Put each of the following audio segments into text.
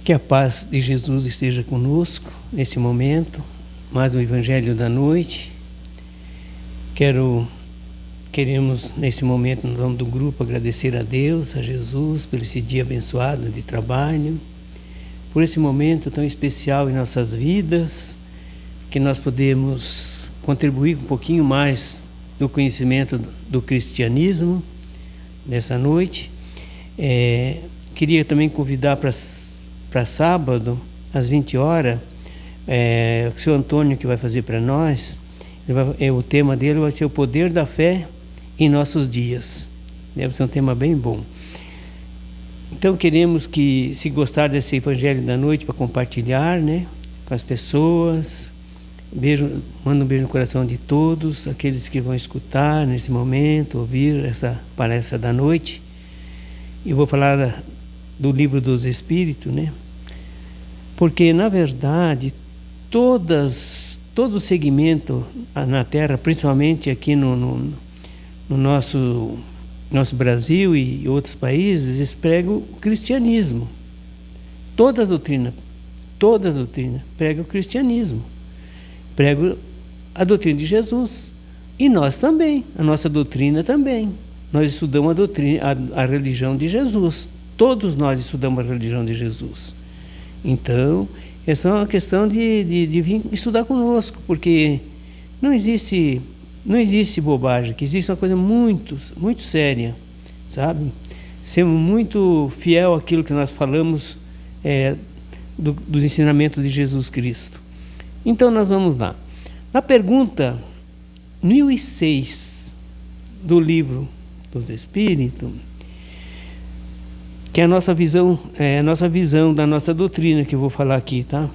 Que a paz de Jesus esteja conosco nesse momento, mais um Evangelho da noite. Queremos nesse momento, no nome do grupo, agradecer a Deus, a Jesus, por esse dia abençoado de trabalho, por esse momento tão especial em nossas vidas, que nós podemos contribuir um pouquinho mais no conhecimento do cristianismo nessa noite. Queria também convidar para sábado, às 20 horas, o seu Antônio que vai fazer para nós. O tema dele vai ser o poder da fé em nossos dias. Deve ser um tema bem bom. Então queremos que, se gostar desse Evangelho da noite, para compartilhar, né, com as pessoas. Manda um beijo no coração de todos, aqueles que vão escutar nesse momento, ouvir essa palestra da noite. Eu vou falar do Livro dos Espíritos, né? Porque, na verdade, todo o segmento na Terra, principalmente aqui no nosso Brasil e outros países, prega o cristianismo. Toda a doutrina prega o cristianismo. Prega a doutrina de Jesus. E nós também, a nossa doutrina também. Nós estudamos a religião de Jesus. Todos nós estudamos a religião de Jesus. Então, é só uma questão de vir estudar conosco, porque não existe bobagem, que existe uma coisa muito, muito séria, sabe? Sermos muito fiel àquilo que nós falamos dos ensinamentos de Jesus Cristo. Então, nós vamos lá. Na pergunta 1006 do Livro dos Espíritos, que é a nossa visão da nossa doutrina, que eu vou falar aqui, tá?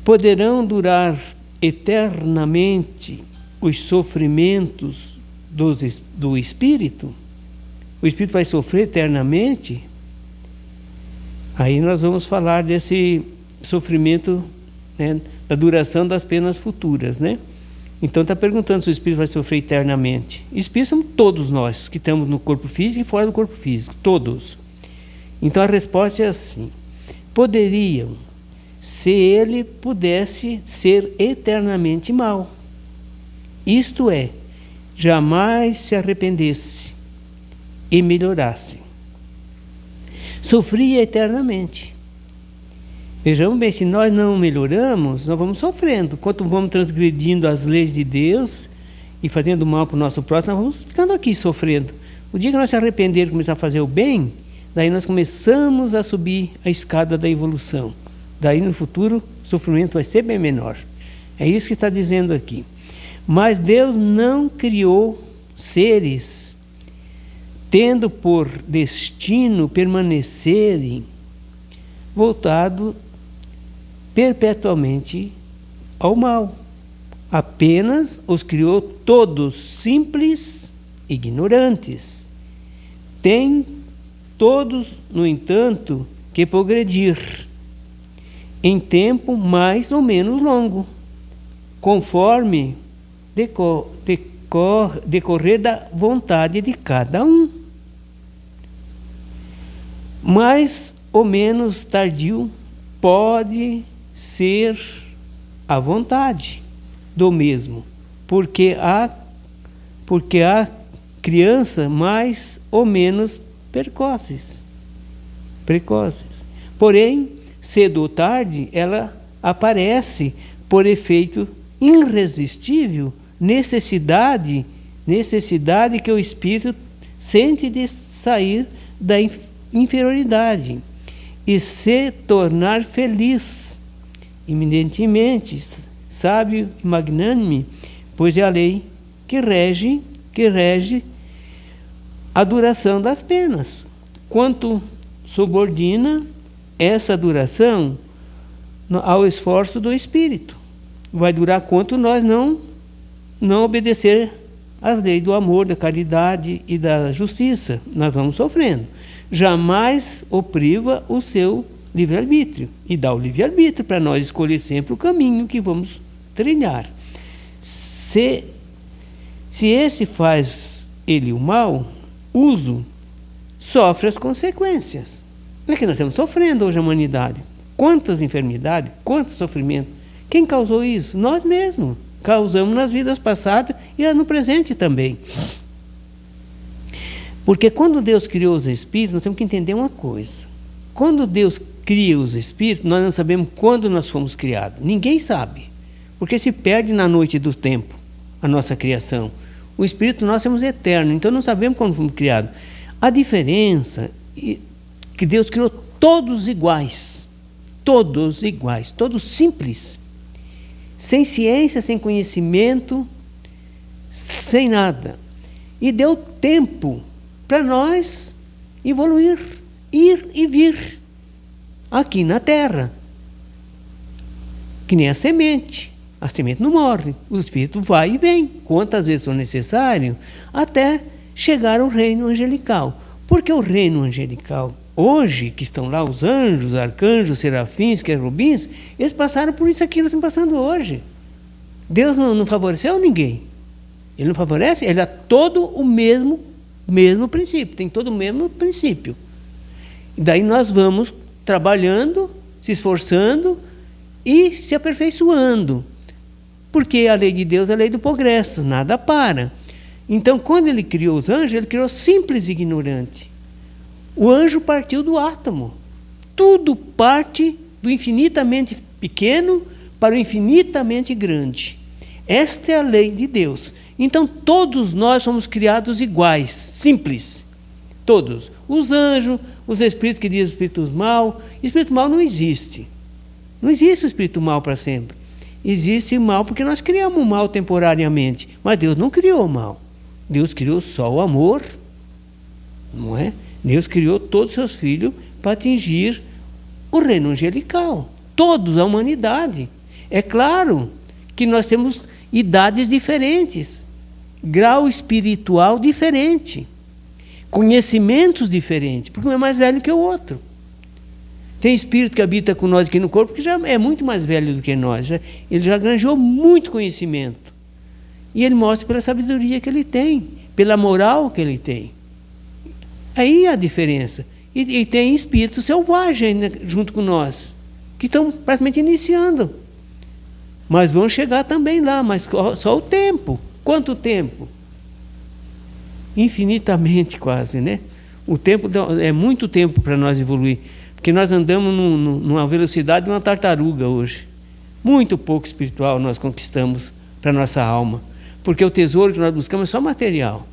Poderão durar eternamente os sofrimentos do Espírito? O Espírito vai sofrer eternamente? Aí nós vamos falar desse sofrimento, né, da duração das penas futuras, né? Então está perguntando se o Espírito vai sofrer eternamente. Espíritos somos todos nós, que estamos no corpo físico e fora do corpo físico, todos. Então a resposta é assim: poderiam, se ele pudesse ser eternamente mau, isto é, jamais se arrependesse e melhorasse. Sofria eternamente. Vejamos bem, se nós não melhoramos, nós vamos sofrendo. Enquanto vamos transgredindo as leis de Deus e fazendo mal para o nosso próximo, nós vamos ficando aqui sofrendo. O dia que nós se arrependermos e começar a fazer o bem, daí nós começamos a subir a escada da evolução. Daí no futuro o sofrimento vai ser bem menor. É isso que está dizendo aqui. Mas Deus não criou seres tendo por destino permanecerem voltados perpetuamente ao mal. Apenas os criou todos simples, ignorantes. Tem todos, no entanto, que progredir em tempo mais ou menos longo, conforme decorrer da vontade de cada um. Mais ou menos tardio pode ser a vontade do mesmo, porque há criança mais ou menos precoces. Porém, cedo ou tarde, ela aparece por efeito irresistível, necessidade que o espírito sente de sair da inferioridade e se tornar feliz, eminentemente sábio e magnânime, pois é a lei que rege a duração das penas. Quanto subordina essa duração ao esforço do espírito. Vai durar quanto nós não obedecer às leis do amor, da caridade e da justiça. Nós vamos sofrendo. Jamais o priva o seu livre-arbítrio. E dá o livre-arbítrio para nós escolher sempre o caminho que vamos trilhar. Se esse faz ele o mal, uso, sofre as consequências. É que nós estamos sofrendo hoje a humanidade. Quantas enfermidades, quanto sofrimento. Quem causou isso? Nós mesmos. Causamos nas vidas passadas e no presente também. Porque quando Deus criou os espíritos, nós temos que entender uma coisa. Quando Deus cria os espíritos, nós não sabemos quando nós fomos criados. Ninguém sabe. Porque se perde na noite do tempo a nossa criação. O espírito nós somos eternos, então não sabemos quando fomos criados. A diferença é que Deus criou todos iguais. Todos iguais, todos simples. Sem ciência, sem conhecimento, sem nada. E deu tempo para nós evoluir, ir e vir aqui na Terra. Que nem a semente. A semente não morre, o espírito vai e vem, quantas vezes for necessário, até chegar ao reino angelical. Porque o reino angelical, hoje, que estão lá os anjos, arcanjos, serafins, querubins, eles passaram por isso aqui que nós estamos passando hoje. Deus não favoreceu ninguém. Ele não favorece, ele dá todo o mesmo princípio, tem todo o mesmo princípio. E daí nós vamos trabalhando, se esforçando e se aperfeiçoando. Porque a lei de Deus é a lei do progresso, nada para. Então, quando ele criou os anjos, ele criou simples e ignorante. O anjo partiu do átomo. Tudo parte do infinitamente pequeno para o infinitamente grande. Esta é a lei de Deus. Então, todos nós somos criados iguais, simples. Todos. Os anjos, os espíritos que dizem espíritos mal. Espírito mal não existe. Não existe o espírito mal para sempre. Existe mal porque nós criamos o mal temporariamente. Mas Deus não criou o mal. Deus criou só o amor. Não é? Deus criou todos os seus filhos para atingir o reino angelical. Todos, a humanidade. É claro que nós temos idades diferentes, grau espiritual diferente, conhecimentos diferentes, porque um é mais velho que o outro. Tem espírito que habita com nós aqui no corpo que já é muito mais velho do que nós. Ele já granjeou muito conhecimento. E ele mostra pela sabedoria que ele tem, pela moral que ele tem. Aí a diferença. E tem espíritos selvagens, né, junto com nós, que estão praticamente iniciando. Mas vão chegar também lá, mas só o tempo. Quanto tempo? Infinitamente quase, né? O tempo é muito tempo para nós evoluir. Porque nós andamos numa velocidade de uma tartaruga hoje. Muito pouco espiritual nós conquistamos para a nossa alma. Porque o tesouro que nós buscamos é só material.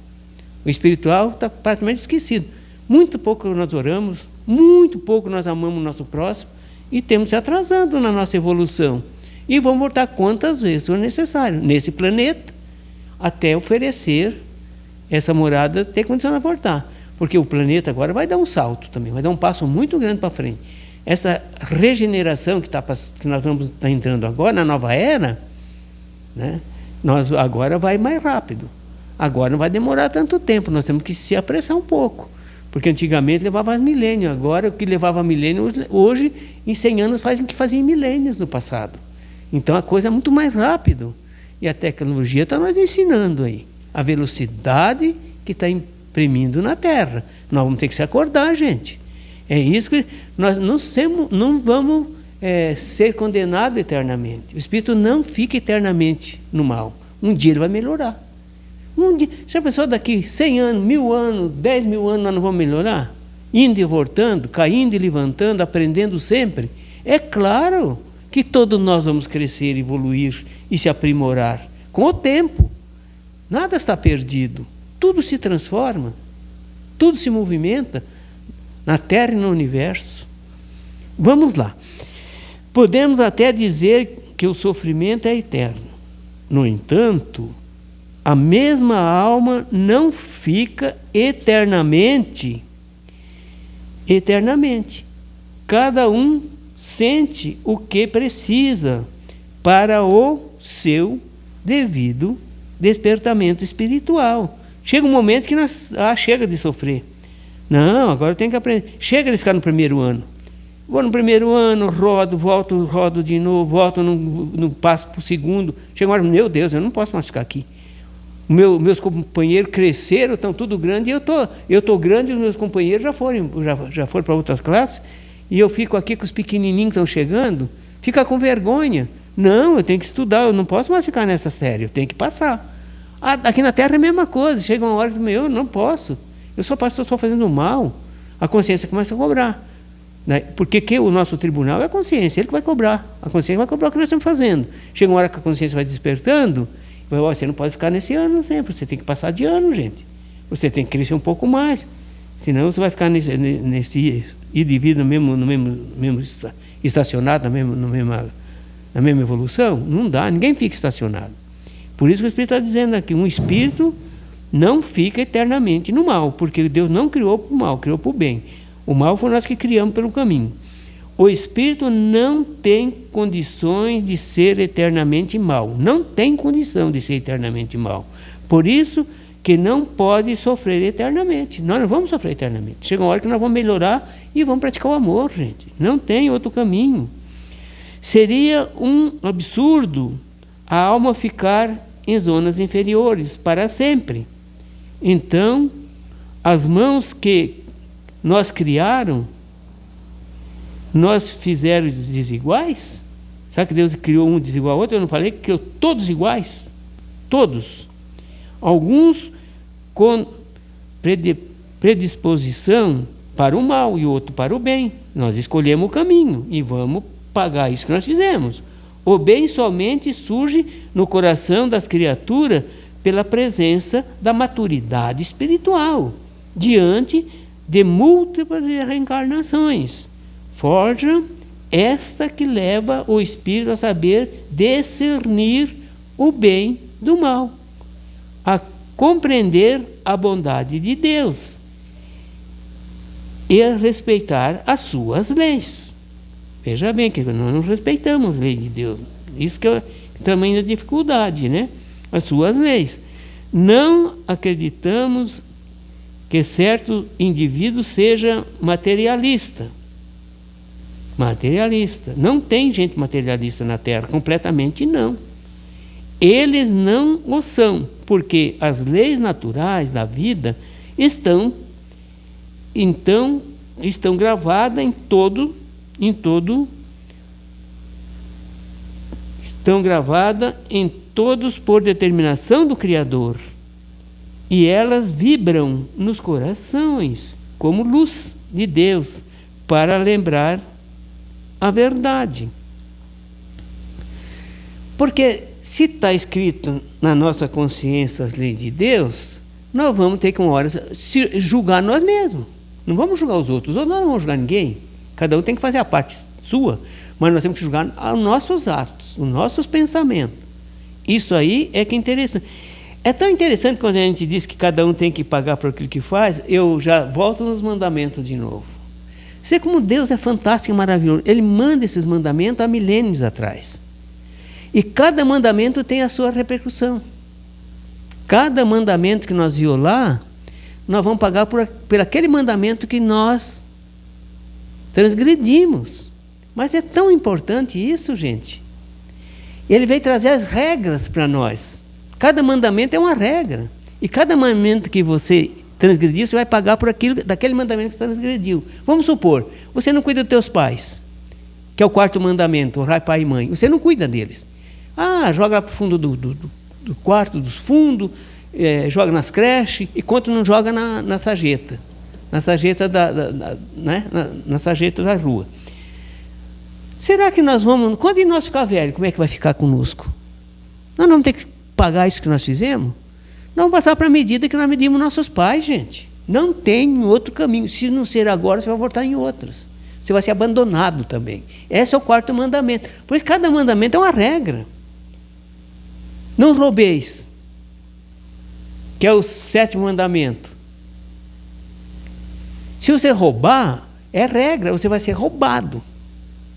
O espiritual está praticamente esquecido. Muito pouco nós oramos, muito pouco nós amamos o nosso próximo e temos se atrasando na nossa evolução. E vamos voltar quantas vezes for necessário nesse planeta, até oferecer essa morada, ter condição de voltar. Porque o planeta agora vai dar um salto também, vai dar um passo muito grande para frente. Essa regeneração que nós vamos estar entrando agora, na nova era, né, agora vai mais rápido. Agora não vai demorar tanto tempo, nós temos que se apressar um pouco. Porque antigamente levava milênios, agora o que levava milênios, hoje em 100 anos fazem o que fazia em milênios no passado. Então a coisa é muito mais rápido. E a tecnologia está nos ensinando aí a velocidade que está imprimindo na Terra. Nós vamos ter que se acordar, gente. É isso que nós não vamos ser condenados eternamente. O espírito não fica eternamente no mal. Um dia ele vai melhorar. Um dia, se a pessoa daqui 100 anos, 1000 anos, 10 mil anos, nós não vamos melhorar? Indo e voltando, caindo e levantando, aprendendo sempre. É claro que todos nós vamos crescer, evoluir e se aprimorar. Com o tempo. Nada está perdido. Tudo se transforma. Tudo se movimenta na Terra e no Universo. Vamos lá. Podemos até dizer que o sofrimento é eterno. No entanto, a mesma alma não fica eternamente. Cada um sente o que precisa para o seu devido despertamento espiritual. Chega um momento que chega de sofrer. Não, agora eu tenho que aprender. Chega de ficar no primeiro ano. Vou no primeiro ano, rodo de novo, volto, não passo para o segundo. Chega uma hora, meu Deus, eu não posso mais ficar aqui. Meus companheiros cresceram, estão tudo grande, e eu estou grande, os meus companheiros já foram para outras classes, e eu fico aqui com os pequenininhos que estão chegando, fica com vergonha. Não, eu tenho que estudar, eu não posso mais ficar nessa série, eu tenho que passar. Aqui na Terra é a mesma coisa, chega uma hora que eu não posso, eu sou pastor, estou fazendo mal, a consciência começa a cobrar. Porque o nosso tribunal é a consciência, ele que vai cobrar, a consciência vai cobrar o que nós estamos fazendo. Chega uma hora que a consciência vai despertando, você não pode ficar nesse ano sempre, você tem que passar de ano, gente. Você tem que crescer um pouco mais, senão você vai ficar nesse ida e vida no mesmo estacionado, na mesma evolução. Não dá, ninguém fica estacionado. Por isso que o Espírito está dizendo aqui, um espírito não fica eternamente no mal, porque Deus não criou para o mal, criou para o bem. O mal foi nós que criamos pelo caminho. O espírito não tem condições de ser eternamente mal. Não tem condição de ser eternamente mal. Por isso que não pode sofrer eternamente. Nós não vamos sofrer eternamente. Chega uma hora que nós vamos melhorar e vamos praticar o amor, gente. Não tem outro caminho. Seria um absurdo a alma ficar em zonas inferiores para sempre. Então, as mãos que nós criaram, nós fizeram desiguais? Sabe que Deus criou um desigual ao outro? Eu não falei que criou todos iguais? Todos. Alguns com predisposição para o mal e outro para o bem. Nós escolhemos o caminho e vamos pagar isso que nós fizemos. O bem somente surge no coração das criaturas pela presença da maturidade espiritual, diante de múltiplas reencarnações. Forja esta que leva o espírito a saber discernir o bem do mal, a compreender a bondade de Deus e a respeitar as suas leis. Veja bem que nós não respeitamos as leis de Deus. Isso que é o tamanho da dificuldade, né? As suas leis. Não acreditamos que certo indivíduo seja materialista. Materialista. Não tem gente materialista na Terra, completamente não. Eles não o são, porque as leis naturais da vida estão gravadas estão gravadas em todos por determinação do Criador. E elas vibram nos corações como luz de Deus para lembrar a verdade. Porque se está escrito na nossa consciência as leis de Deus, nós vamos ter que uma hora julgar nós mesmos. Não vamos julgar os outros não vamos julgar ninguém. Cada um tem que fazer a parte sua, mas nós temos que julgar os nossos atos, os nossos pensamentos. Isso aí é que é interessante. É tão interessante quando a gente diz que cada um tem que pagar por aquilo que faz, eu já volto nos mandamentos de novo. Sei como Deus é fantástico e maravilhoso. Ele manda esses mandamentos há milênios atrás. E cada mandamento tem a sua repercussão. Cada mandamento que nós violar, nós vamos pagar por aquele mandamento que nós transgredimos. Mas é tão importante isso, gente. Ele veio trazer as regras para nós. Cada mandamento é uma regra. E cada mandamento que você transgrediu, você vai pagar por aquilo, daquele mandamento que você transgrediu. Vamos supor, você não cuida dos teus pais, que é o quarto mandamento, honrar pai e mãe. Você não cuida deles. Joga para o fundo do quarto, dos fundos, joga nas creches, enquanto não joga na sarjeta. Na sarjeta na sarjeta da rua. Será que nós vamos... Quando nós ficar velho, como é que vai ficar conosco? Nós vamos ter que pagar isso que nós fizemos? Nós vamos passar para a medida que nós medimos nossos pais, gente. Não tem outro caminho. Se não ser agora, você vai voltar em outros. Você vai ser abandonado também. Esse é o quarto mandamento. Por isso, cada mandamento é uma regra. Não roubeis, que é o sétimo mandamento. Se você roubar, é regra, você vai ser roubado.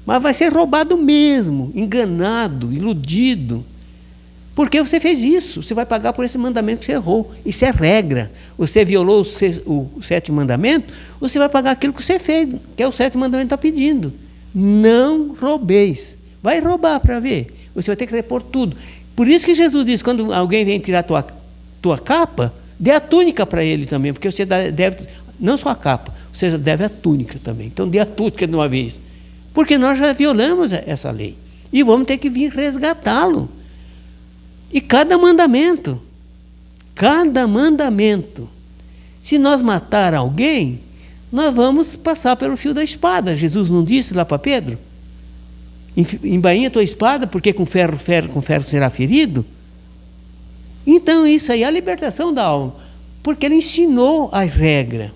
Mas vai ser roubado mesmo, enganado, iludido. Porque você fez isso, você vai pagar por esse mandamento que você errou. Isso é regra. Você violou o sétimo mandamento, você vai pagar aquilo que você fez, que é o sétimo mandamento que está pedindo. Não roubeis. Vai roubar para ver. Você vai ter que repor tudo. Por isso que Jesus diz, quando alguém vem tirar tua tua capa, dê a túnica para ele também, porque você deve, não só a capa, você deve a túnica também. Então dê a túnica de uma vez, porque nós já violamos essa lei e vamos ter que vir resgatá-lo. E cada mandamento, se nós matar alguém, nós vamos passar pelo fio da espada. Jesus não disse lá para Pedro? Embainha a tua espada, porque com ferro será ferido. Então isso aí é a libertação da alma, porque ele ensinou a regra,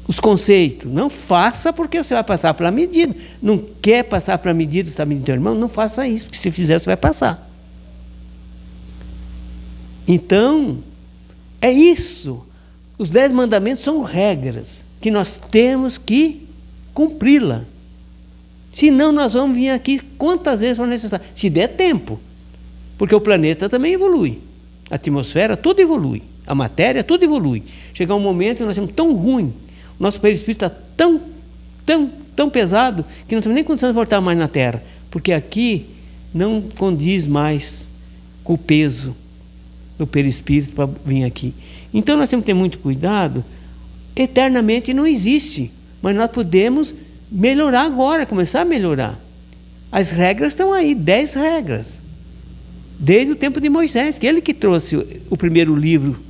os conceitos. Não faça porque você vai passar pela medida. Não quer passar pela medida, está medindo teu irmão? Não faça isso, porque se fizer você vai passar. Então, é isso. Os 10 mandamentos são regras que nós temos que cumpri-la. Senão nós vamos vir aqui quantas vezes for necessário, se der tempo. Porque o planeta também evolui. A atmosfera, tudo evolui. A matéria, tudo evolui. Chegar um momento em que nós temos tão ruim, o nosso perispírito está tão pesado, que não temos nem condição de voltar mais na Terra. Porque aqui não condiz mais com o peso do perispírito para vir aqui. Então nós temos que ter muito cuidado. Eternamente não existe, mas nós podemos melhorar agora, começar a melhorar. As regras estão aí, 10 regras. Desde o tempo de Moisés, que ele que trouxe o primeiro livro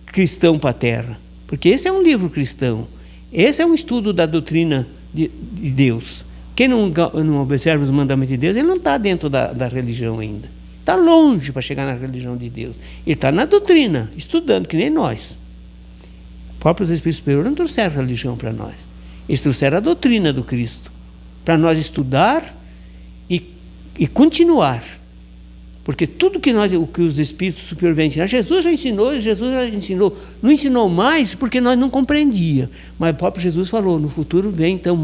cristão para a Terra. Porque esse é um livro cristão. Esse é um estudo da doutrina de Deus. Quem não observa os mandamentos de Deus, ele não está dentro da religião ainda. Está longe para chegar na religião de Deus. Ele está na doutrina, estudando, que nem nós. Os próprios Espíritos Superiores não trouxeram religião para nós. Eles trouxeram a doutrina do Cristo, para nós estudar e continuar. Porque tudo o que os Espíritos Superiores vêm ensinar, Jesus já ensinou. Não ensinou mais porque nós não compreendíamos. Mas o próprio Jesus falou, no futuro vem então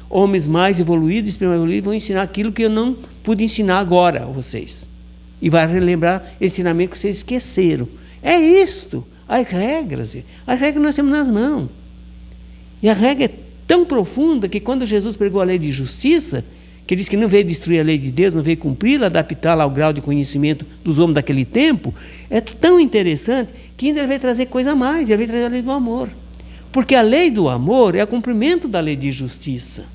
homens mais evoluídos, espíritos mais evoluídos, vão ensinar aquilo que eu não pude ensinar agora a vocês. E vai relembrar ensinamento que vocês esqueceram. É isto, as regras nós temos nas mãos. E a regra é tão profunda que quando Jesus pregou a lei de justiça, que diz que não veio destruir a lei de Deus, não veio cumpri-la, adaptá-la ao grau de conhecimento dos homens daquele tempo, é tão interessante que ainda ele veio trazer coisa a mais, ele veio trazer a lei do amor. Porque a lei do amor é o cumprimento da lei de justiça.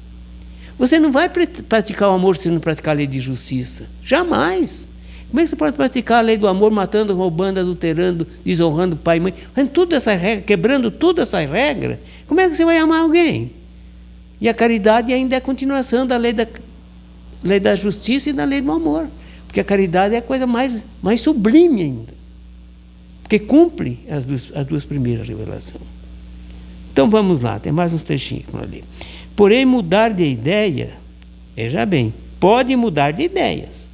Você não vai praticar o amor se não praticar a lei de justiça. Jamais. Como é que você pode praticar a lei do amor matando, roubando, adulterando, desonrando pai e mãe, tudo essa regra, quebrando toda essa regra? Como é que você vai amar alguém? E a caridade ainda é a continuação da lei da justiça e da lei do amor. Porque a caridade é a coisa mais sublime ainda. Porque cumpre as duas primeiras revelações. Então vamos lá, tem mais uns trechinhos para ler. Porém, mudar de ideia, veja bem, pode mudar de ideias,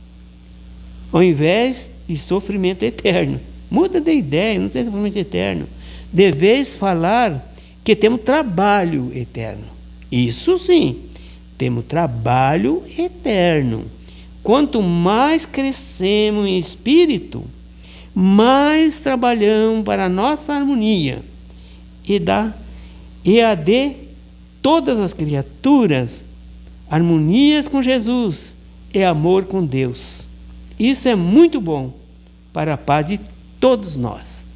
ao invés de sofrimento eterno. Muda de ideia, não sei sofrimento eterno. Deveis falar que temos trabalho eterno. Isso sim, temos trabalho eterno. Quanto mais crescemos em espírito, mais trabalhamos para a nossa harmonia e a de todas as criaturas, harmonias com Jesus e amor com Deus. Isso é muito bom para a paz de todos nós.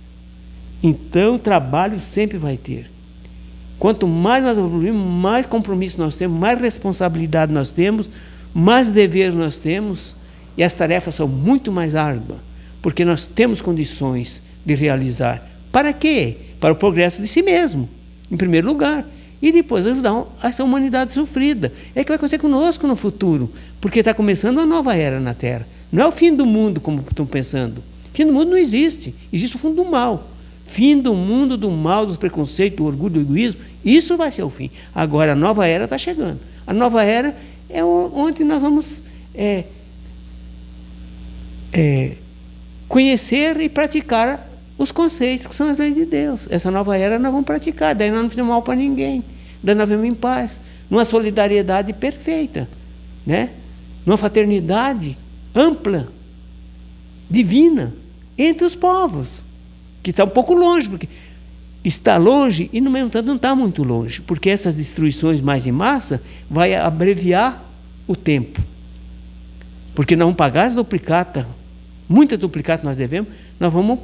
Então, trabalho sempre vai ter. Quanto mais nós evoluímos, mais compromisso nós temos, mais responsabilidade nós temos, mais dever nós temos, e as tarefas são muito mais árduas, porque nós temos condições de realizar. Para quê? Para o progresso de si mesmo, em primeiro lugar, e depois ajudar essa humanidade sofrida. É que vai acontecer conosco no futuro, porque está começando uma nova era na Terra. Não é o fim do mundo, como estão pensando. O fim do mundo não existe, existe o fundo do mal. Fim do mundo, do mal, dos preconceitos, do orgulho, do egoísmo, isso vai ser o fim. Agora a nova era está chegando. A nova era é onde nós vamos conhecer e praticar os conceitos que são as leis de Deus. Essa nova era nós vamos praticar, daí nós não fizemos mal para ninguém, daí nós vivemos em paz, numa solidariedade perfeita, né? Numa fraternidade ampla, divina, entre os povos, que está um pouco longe, porque está longe e no mesmo tempo não está muito longe, porque essas destruições mais em massa vai abreviar o tempo, porque nós vamos pagar as duplicatas muitas duplicatas nós devemos, nós vamos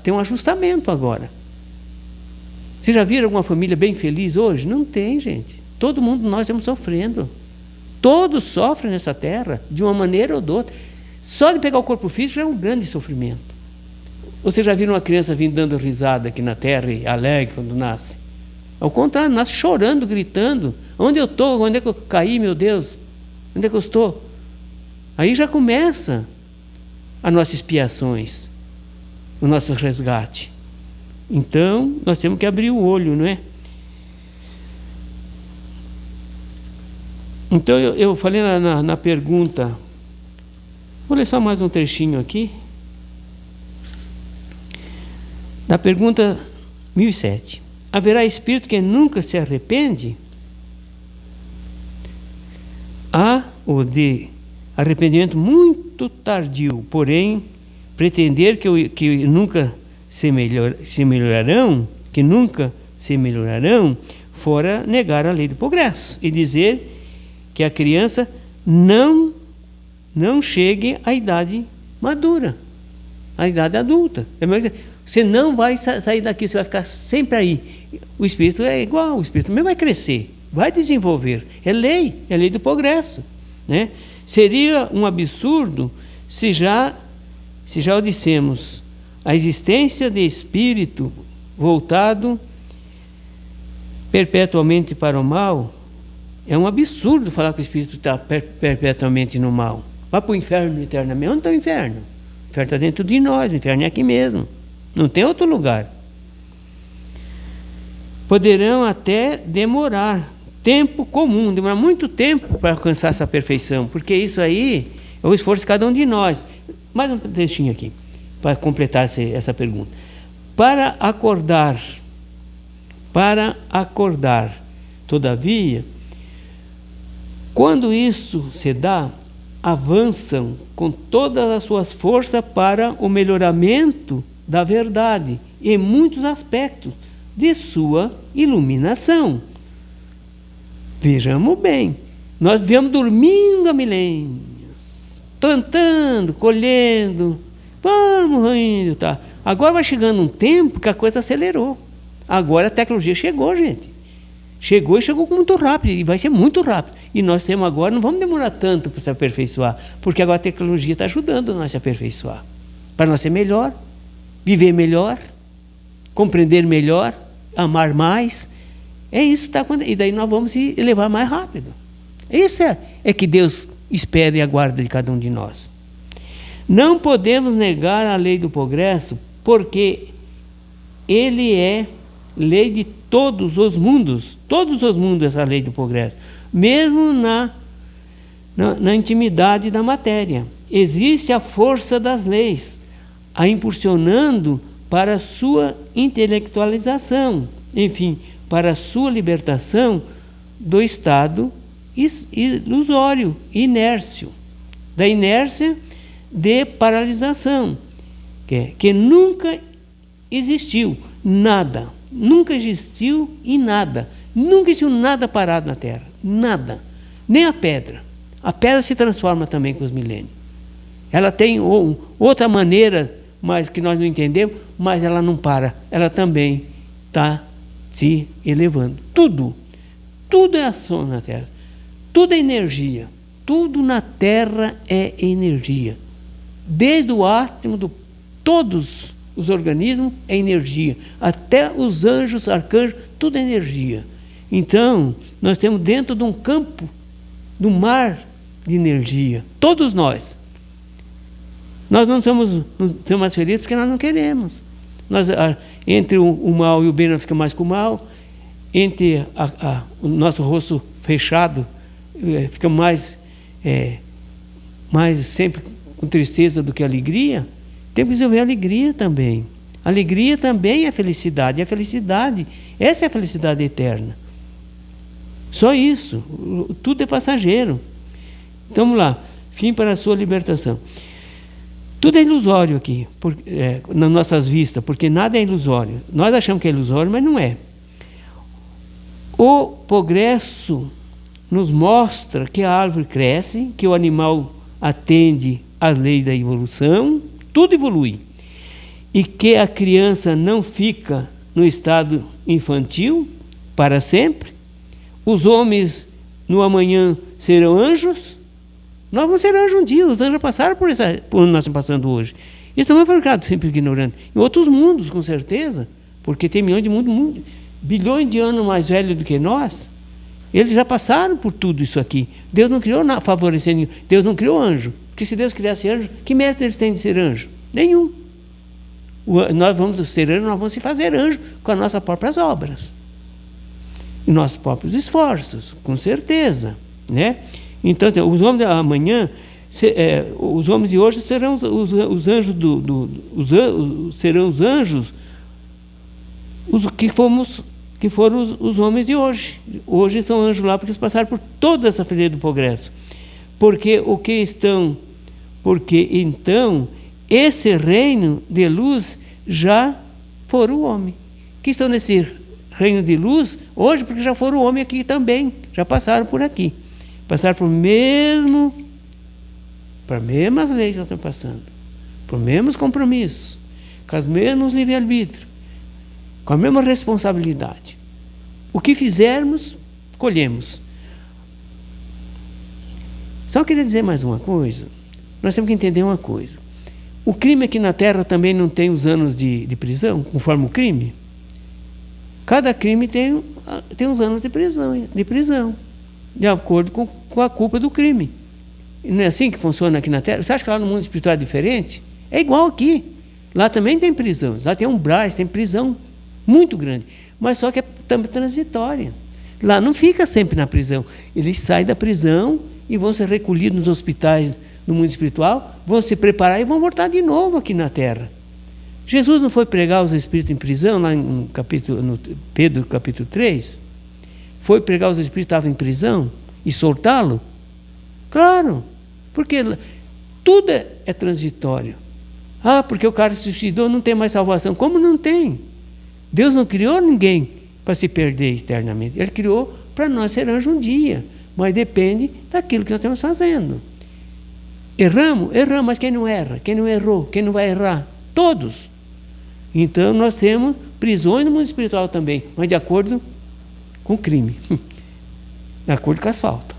ter um ajustamento agora. Vocês já viram alguma família bem feliz hoje? Não tem, gente. Todo mundo nós estamos sofrendo. Todos sofrem nessa terra, de uma maneira ou de outra. Só de pegar o corpo físico já é um grande sofrimento. Vocês já viram uma criança vindo dando risada aqui na terra e alegre quando nasce? Ao contrário, nasce chorando, gritando. Onde eu estou? Onde é que eu caí, meu Deus? Onde é que eu estou? Aí já começa as nossas expiações, o nosso resgate. Então, nós temos que abrir o olho, não é? Então, eu falei na pergunta, vou ler só mais um trechinho aqui. Na pergunta 1007. Haverá espírito que nunca se arrepende? Há o de arrependimento muito tardio, porém, pretender que nunca se melhorarão, fora negar a lei do progresso e dizer que a criança não chegue à idade madura, à idade adulta. Você não vai sair daqui, você vai ficar sempre aí. O espírito é igual, o espírito mesmo vai crescer, vai desenvolver. É lei do progresso, né? Seria um absurdo se já o dissemos, a existência de espírito voltado perpetuamente para o mal. É um absurdo falar que o espírito está perpetuamente no mal. Vai para o inferno eternamente. Onde está o inferno? O inferno está dentro de nós, o inferno é aqui mesmo. Não tem outro lugar. Poderão até demorar muito tempo para alcançar essa perfeição, porque isso aí é o esforço de cada um de nós. Mais um trechinho aqui, para completar essa pergunta. Para acordar, todavia, quando isso se dá, avançam com todas as suas forças para o melhoramento da verdade, em muitos aspectos de sua iluminação. Vejamos bem, nós viemos dormindo há milênios, plantando, colhendo, vamos indo, tá? Agora vai chegando um tempo que a coisa acelerou. Agora a tecnologia chegou, gente. Chegou muito rápido, e vai ser muito rápido. E nós temos agora, não vamos demorar tanto para se aperfeiçoar, porque agora a tecnologia está ajudando nós a se aperfeiçoar. Para nós ser melhor, viver melhor, compreender melhor, amar mais. É isso que está acontecendo. E daí nós vamos se elevar mais rápido. Isso é que Deus espera e aguarda de cada um de nós. Não podemos negar a lei do progresso, porque ele é lei de todos os mundos essa lei do progresso, mesmo na intimidade da matéria. Existe a força das leis, a impulsionando para a sua intelectualização, enfim, para a sua libertação do estado ilusório, inércio, da inércia de paralisação, que nunca existiu nada, nunca existiu em nada, nunca existiu nada parado na Terra, nada, nem a pedra. A pedra se transforma também com os milênios. Ela tem outra maneira, mas que nós não entendemos, mas ela não para, ela também está se elevando. Tudo é ação na Terra, tudo é energia, tudo na Terra é energia. Desde o átomo, todos os organismos é energia, até os anjos, arcanjos, tudo é energia. Então, nós temos dentro de um campo, de um mar de energia, todos nós. Nós não somos mais felizes porque nós não queremos. Entre o mal e o bem nós ficamos mais com o mal, entre o nosso rosto fechado, fica mais sempre com tristeza do que alegria. Temos que desenvolver alegria também. Alegria também é felicidade. E a felicidade, essa é a felicidade eterna. Só isso. Tudo é passageiro. Então vamos lá. Fim para a sua libertação. Tudo é ilusório aqui, nas nossas vistas, porque nada é ilusório. Nós achamos que é ilusório, mas não é. O progresso nos mostra que a árvore cresce, que o animal atende as leis da evolução, tudo evolui, e que a criança não fica no estado infantil para sempre. Os homens no amanhã serão anjos. Nós vamos ser anjos um dia. Os anjos já passaram por onde nós estamos passando hoje. Eles também foram criados sempre ignorantes. Em outros mundos, com certeza, porque tem milhões de mundos, bilhões de anos mais velhos do que nós. Eles já passaram por tudo isso aqui. Deus não criou favorecendo nenhum. Deus não criou anjo. Porque se Deus criasse anjo, que mérito eles têm de ser anjo? Nenhum. Nós vamos ser anjo, nós vamos se fazer anjo com as nossas próprias obras. E nossos próprios esforços, com certeza. Né? Então, os homens da amanhã, os homens de hoje serão os anjos serão os anjos que foram os homens de hoje. Hoje são anjos lá porque eles passaram por toda essa fileira do progresso. Porque então esse reino de luz já foram o homem. Que estão nesse reino de luz hoje porque já foram o homem aqui também. Já passaram por aqui. Passaram por as mesmas leis que nós estamos passando. Por mesmos compromissos. Com os mesmos livre-arbítrio. Com a mesma responsabilidade. O que fizermos, colhemos. Só queria dizer mais uma coisa. Nós temos que entender uma coisa. O crime aqui na Terra também não tem os anos de prisão, conforme o crime. Cada crime tem os anos de prisão, de acordo com a culpa do crime. E não é assim que funciona aqui na Terra? Você acha que lá no mundo espiritual é diferente? É igual aqui. Lá também tem prisões. Lá tem umbrais, tem prisão muito grande. Mas só que é também transitória. Lá não fica sempre na prisão. Eles saem da prisão e vão ser recolhidos nos hospitais no mundo espiritual, vão se preparar e vão voltar de novo aqui na Terra. Jesus não foi pregar os espíritos em prisão, lá no Pedro, capítulo 3? Foi pregar os espíritos que estavam em prisão e soltá-lo? Claro, porque tudo é transitório. Ah, porque o cara se suicidou, não tem mais salvação. Como não tem? Deus não criou ninguém para se perder eternamente. Ele criou para nós ser anjo um dia, mas depende daquilo que nós estamos fazendo. Erramos, mas quem não erra? Quem não errou? Quem não vai errar? Todos. Então nós temos prisões no mundo espiritual também, mas de acordo com o crime, de acordo com as faltas.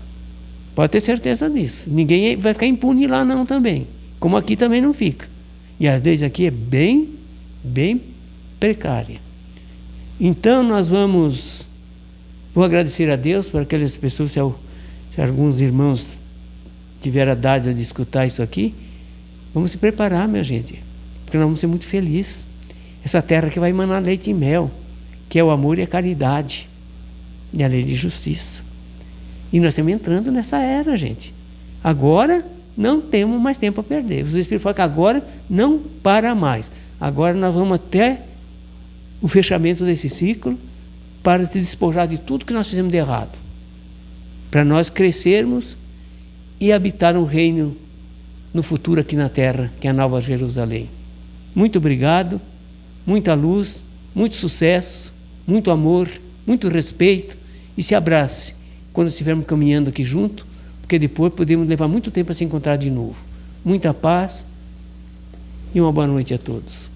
Pode ter certeza disso. Ninguém vai ficar impune lá não também, como aqui também não fica. E às vezes aqui é bem precária. Então nós vou agradecer a Deus por aquelas pessoas, se alguns irmãos tiveram a dádiva de escutar isso aqui, vamos se preparar, minha gente, porque nós vamos ser muito felizes. Essa terra que vai emanar leite e mel, que é o amor e a caridade, e a lei de justiça. E nós estamos entrando nessa era, gente. Agora não temos mais tempo a perder. Os Espíritos falam que agora não para mais. Agora nós vamos até o fechamento desse ciclo para se despojar de tudo que nós fizemos de errado. Para nós crescermos e habitar um reino no futuro aqui na Terra, que é a Nova Jerusalém. Muito obrigado, muita luz, muito sucesso, muito amor, muito respeito, e se abrace quando estivermos caminhando aqui junto, porque depois podemos levar muito tempo a se encontrar de novo. Muita paz e uma boa noite a todos.